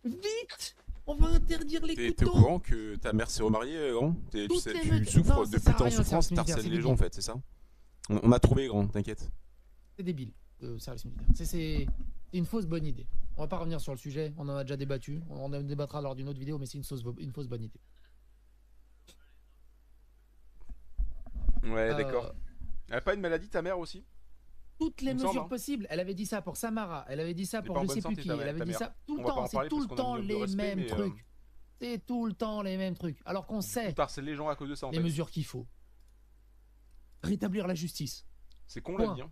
Vite! On va interdire les T'es au couteaux! courant que ta mère s'est remariée, grand? Toutes les Tu meutes- souffres Non, ça depuis sert à t'es en rien, le souffrance, service militaire, t'harcèles c'est les gens en débile. fait, c'est ça? On a trouvé, grand, t'inquiète. C'est débile, le service militaire. C'est une fausse bonne idée. On va pas revenir sur le sujet, on en a déjà débattu. On en débattra lors d'une autre vidéo, mais c'est une fausse bonne idée. Ouais, Euh, d'accord. Elle a pas une maladie, ta mère aussi? Toutes les Il me semble, mesures hein. possibles. Elle avait dit ça pour Samara, elle avait dit ça Elle est pour pas en je bonne sais plus santé, qui. ta Elle avait ta dit mère. ça tout le On va pas temps. en C'est parler tout parce le qu'on a temps minimum de les respect, mêmes mais trucs. C'est tout le temps les mêmes trucs. Alors qu'on sait t'harcèles les gens à cause de ça en les fait. mesures qu'il faut. Rétablir la justice. C'est con Point. la vie, hein.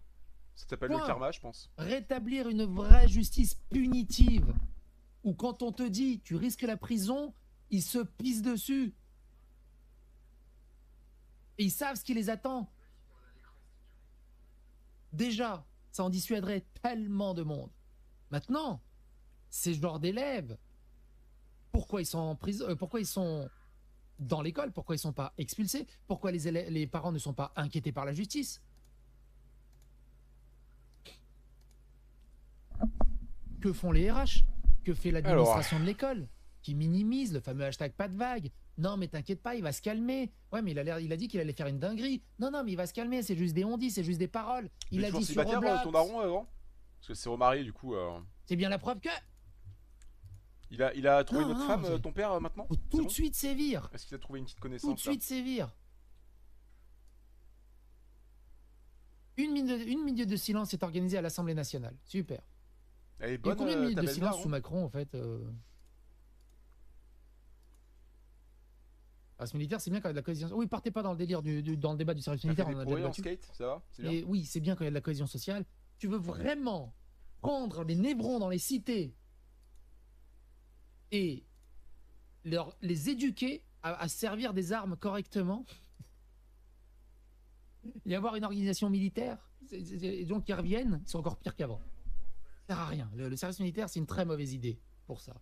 Ça s'appelle le Point. karma, je pense. Rétablir une vraie justice punitive. Où quand on te dit tu risques la prison, ils se pissent dessus. Et ils savent ce qui les attend. Déjà, ça en dissuaderait tellement de monde. Maintenant, ces genres d'élèves, pourquoi ils sont en prison, pourquoi ils sont dans l'école, pourquoi ils sont pas expulsés, pourquoi les parents ne sont pas inquiétés par la justice? Que font les RH? Que fait l'administration de l'école? Qui minimise le fameux hashtag pas de vague. Non mais t'inquiète pas, il va se calmer. Ouais mais il a dit qu'il allait faire une dinguerie. Non non mais il va se calmer, c'est juste des on-dit, c'est juste des paroles. Il a dit sur Roblox. Ton daron avant? Parce que c'est remarié du coup. C'est bien la preuve que... Il a trouvé Non, une autre non, femme, ton père maintenant? Faut tout de suite sévir. Est-ce qu'il a trouvé une petite Tout de connaissance là? suite sévir. Une minute de silence est organisée à l'Assemblée nationale. Super. Elle est Et bonne, combien de minutes ta de belle-mère, silence sous Macron en fait Service militaire, c'est bien quand il y a de la cohésion. Oui, partez pas dans le délire dans le débat du service Elle fait militaire. des On en a pourris déjà en débattu. skate, ça va? C'est bien. Et oui, c'est bien quand il y a de la cohésion sociale. Tu veux vraiment prendre les névrons dans les cités et les éduquer à servir des armes correctement et avoir une organisation militaire, et donc ils reviennent, ils sont encore pires qu'avant. Ça sert à rien. Le service militaire, c'est une très mauvaise idée pour ça.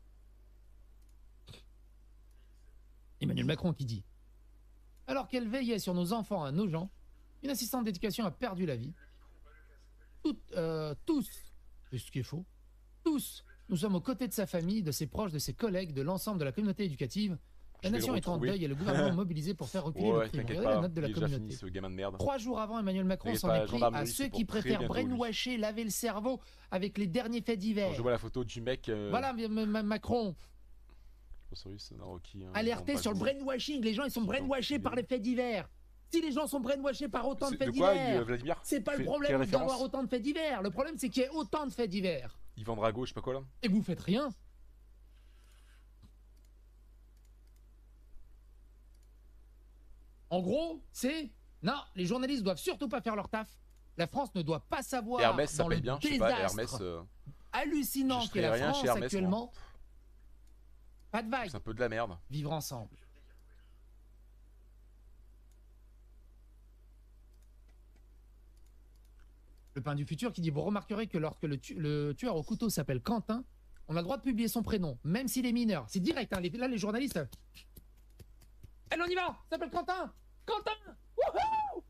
Emmanuel Macron qui dit: alors qu'elle veillait sur nos enfants à Nogent, une assistante d'éducation a perdu la vie. Tous, c'est ce qui est faux, tous, nous sommes aux côtés de sa famille, de ses proches, de ses collègues, de l'ensemble de la communauté éducative. La nation est en deuil et le gouvernement mobilisé pour faire reculer le crime. Regardez la note de la communauté. Ce gamin de merde. 3 jours avant, Emmanuel Macron s'en est pris à ceux qui préfèrent brainwasher, laver le cerveau avec les derniers faits divers. Je vois la photo du mec. Voilà Macron. Alerté sur le brainwashing. Les gens ils sont brainwashés par les faits divers. Si les gens sont brainwashés par autant de faits divers, c'est pas le problème d'avoir autant de faits divers. Le problème c'est qu'il y ait autant de faits divers. Yvan Drago, je sais pas quoi là. Et vous faites rien. En gros, c'est... Non, les journalistes doivent surtout pas faire leur taf. La France ne doit pas savoir Hermès, ça dans paye le bien, je sais pas, désastre Hermès... hallucinant qu'est la France Hermès, actuellement. moi. Pas de vague. C'est un peu de la merde. Vivre ensemble. Le pain du futur qui dit: vous remarquerez que lorsque le tueur au couteau s'appelle Quentin, on a le droit de publier son prénom, même s'il est mineur. C'est direct, hein. Là les journalistes... Allez, on y va. Ça s'appelle Quentin. Quentin. Wouhou.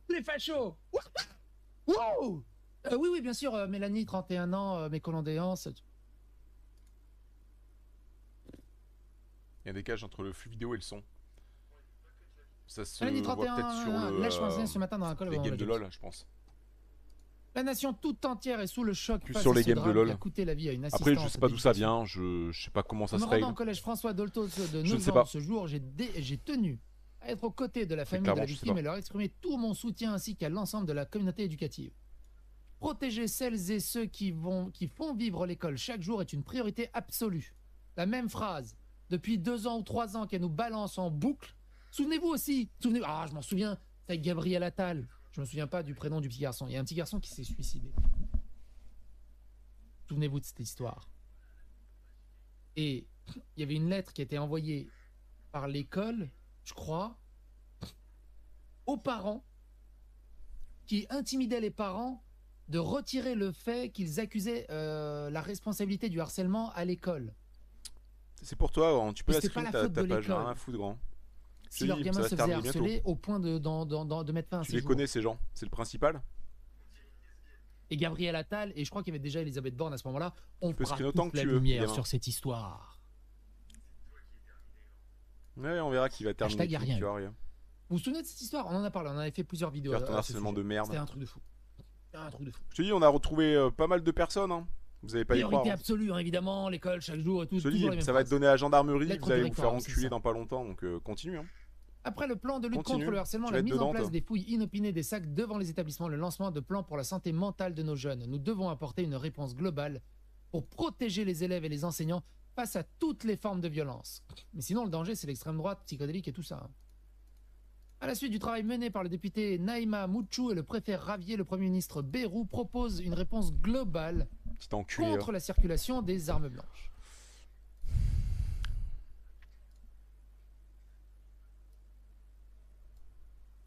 Les fachos. Wouhou. Oui, oui, bien sûr, Mélanie, 31 ans, mes condoléances. Il y a un décalage entre le flux vidéo et le son. Ça se Mélanie, voit 31 peut-être sur le... Là, je pensais ce matin dans un call. les games de LoL, je pense. La nation toute entière est sous le choc Plus face sur à les ce games de drame LoL. qui a coûté la vie à une Après, je assistante sais pas d'où ça d'éducation. vient, je sais pas comment ça En se me règle. rendant au collège François Dolto de Je ne sais Nogent pas. ce jour, j'ai tenu à être aux côtés de la famille de clairement, la je sais victime pas. et leur exprimer tout mon soutien ainsi qu'à l'ensemble de la communauté éducative. Protéger celles et ceux qui font vivre l'école chaque jour est une priorité absolue. La même phrase, depuis 2 ans ou 3 ans qu'elle nous balance en boucle. Souvenez-vous aussi, ah je m'en souviens, c'est avec Gabriel Attal. Je me souviens pas du prénom du petit garçon. Il y a un petit garçon qui s'est suicidé. Souvenez-vous de cette histoire. Et il y avait une lettre qui a été envoyée par l'école, je crois, aux parents, qui intimidait les parents de retirer le fait qu'ils accusaient la responsabilité du harcèlement à l'école. C'est pour toi, grand. Tu peux Mais la c'est pas screen, la faute ta de page, l'école. rien à foutre, grand. Si leur gamin se faisait harceler au point de mettre fin à ses Tu les jours. connais, ces gens, c'est le principal. et Gabriel Attal, et je crois qu'il y avait déjà Elisabeth Borne à ce moment-là, on peux fera screen autant toute que la tu veux, lumière gamin. sur cette histoire. Ouais, on verra qui va terminer. Hashtag y a rien eu. Tu vois, rien. Vous vous souvenez de cette histoire? On en a parlé, on en avait fait plusieurs vidéos. Faire ton à ce harcèlement sujet. de merde. C'était un truc de fou. Un truc de fou. Je te dis, on a retrouvé pas mal de personnes. Hein. Vous avez pas y croire. Priorité Hein. absolue, hein, évidemment, l'école, chaque jour et tout. Je te dis, toujours les mêmes ça va être phrases. donné à la gendarmerie. Lettre Vous allez vous faire directoire, c'est enculer ça. dans pas longtemps. Donc continue. Hein. Après le plan de lutte Continue. contre le harcèlement, Tu vas la être mise dedans, en place toi. des fouilles inopinées des sacs devant les établissements, le lancement de plans pour la santé mentale de nos jeunes. Nous devons apporter une réponse globale pour protéger les élèves et les enseignants face à toutes les formes de violence. Mais sinon, le danger, c'est l'extrême droite, psychédélique et tout ça. À la suite du travail mené par le député Naïma Mouchou et le préfet Ravier, le Premier ministre Bayrou propose une réponse globale Petit enculé. contre la circulation des armes blanches.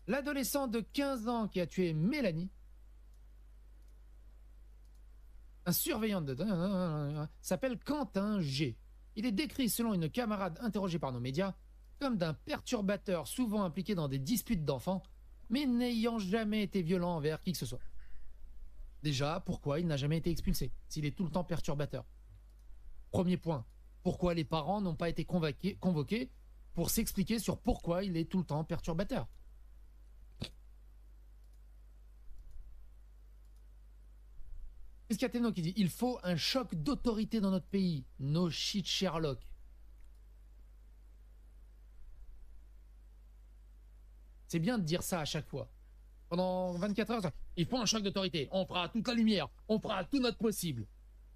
L'adolescent de 15 ans qui a tué Mélanie, un surveillant de... s'appelle Quentin G. Il est décrit, selon une camarade interrogée par nos médias, comme d'un perturbateur souvent impliqué dans des disputes d'enfants, mais n'ayant jamais été violent envers qui que ce soit. Déjà, pourquoi il n'a jamais été expulsé, s'il est tout le temps perturbateur? Premier point, pourquoi les parents n'ont pas été convoqués pour s'expliquer sur pourquoi il est tout le temps perturbateur? Qu'est-ce qu'il y a Teno qui dit? Il faut un choc d'autorité dans notre pays. No shit Sherlock. C'est bien de dire ça à chaque fois. Pendant 24 heures, il faut un choc d'autorité. On fera toute la lumière. On fera tout notre possible.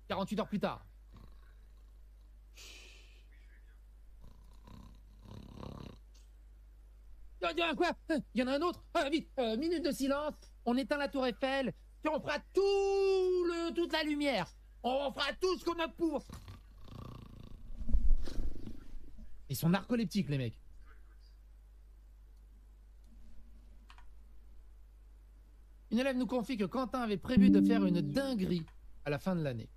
48 heures plus tard. Quoi? Il y en a un autre? Vite, minute de silence. On éteint la tour Eiffel. Puis on fera toute la lumière. On fera tout ce qu'on a pour. Ils sont narcoleptiques, les mecs. Une élève nous confie que Quentin avait prévu de faire une dinguerie à la fin de l'année.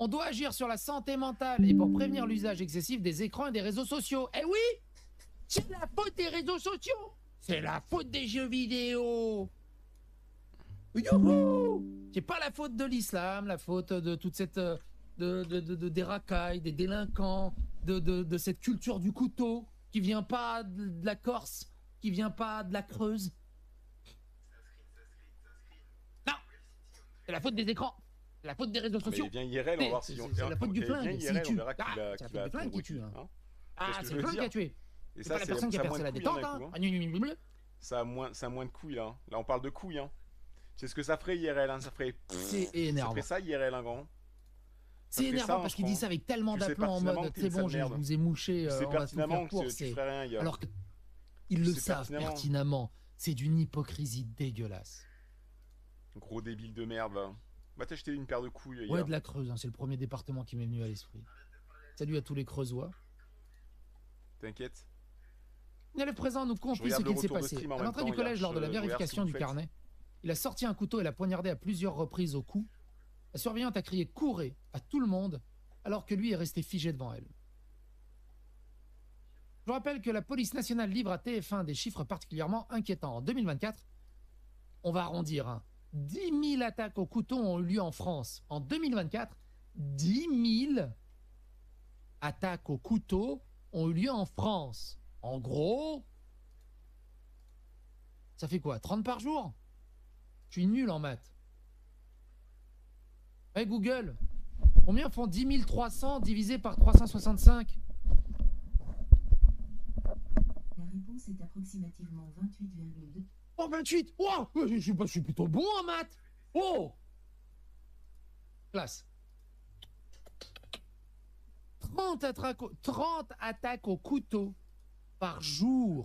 On doit agir sur la santé mentale et pour prévenir l'usage excessif des écrans et des réseaux sociaux. Eh oui! C'est la faute des réseaux sociaux! C'est la faute des jeux vidéo! Youhou! C'est pas la faute de l'islam, la faute de toute cette... des racailles, des délinquants, de cette culture du couteau qui vient pas de la Corse, qui vient pas de la Creuse. Non! C'est la faute des écrans! C'est la faute des réseaux sociaux! Mais viens IRL, on va voir si on... C'est la faute du flingue, Viens s'il IRL, on tue. verra qui va... C'est la faute du flingue qui tue. Hein. Ah, ce que c'est je le veux flingue qui a dire. tué! Et C'est ça, pas la personne qui a percé la détente, hein! Ça a moins de couilles, là. Là, on parle de couilles, hein. C'est ce que ça ferait IRL, hein. Ça ferait... C'est énervant. Ça ferait ça IRL, un grand. C'est énervant parce qu'il dit ça avec tellement d'aplomb en mode c'est bon, je vous ai mouché, C'est on va tout faire pertinemment pour. que tu ferais rien, Alors qu'ils le savent pertinemment. C'est d'une hypocrisie dégueulasse. Gros débile de merde, va. Va t'acheter une paire de couilles. Ouais, de la Creuse, hein, c'est le premier département qui m'est venu à l'esprit. Salut à tous les Creusois. T'inquiète. Une élève présent nous confie ce qu'il s'est passé. À l'entrée du collège, lors de la vérification du carnet, il a sorti un couteau et l'a poignardé à plusieurs reprises au cou. La surveillante a crié « Courez !» à tout le monde, alors que lui est resté figé devant elle. Je vous rappelle que la police nationale livre à TF1 des chiffres particulièrement inquiétants. En 2024, on va arrondir, hein, 10 000 attaques au couteau ont eu lieu en France. En 2024, 10 000 attaques au couteau ont eu lieu en France. En gros, ça fait quoi, 30 par jour? Je suis nul en maths. Hey Google, combien font 10 300 divisé par 365? La réponse est approximativement 28,2. Oh 28. Oh, je suis plutôt bon en maths. Oh, classe. 30 attaques au couteau par jour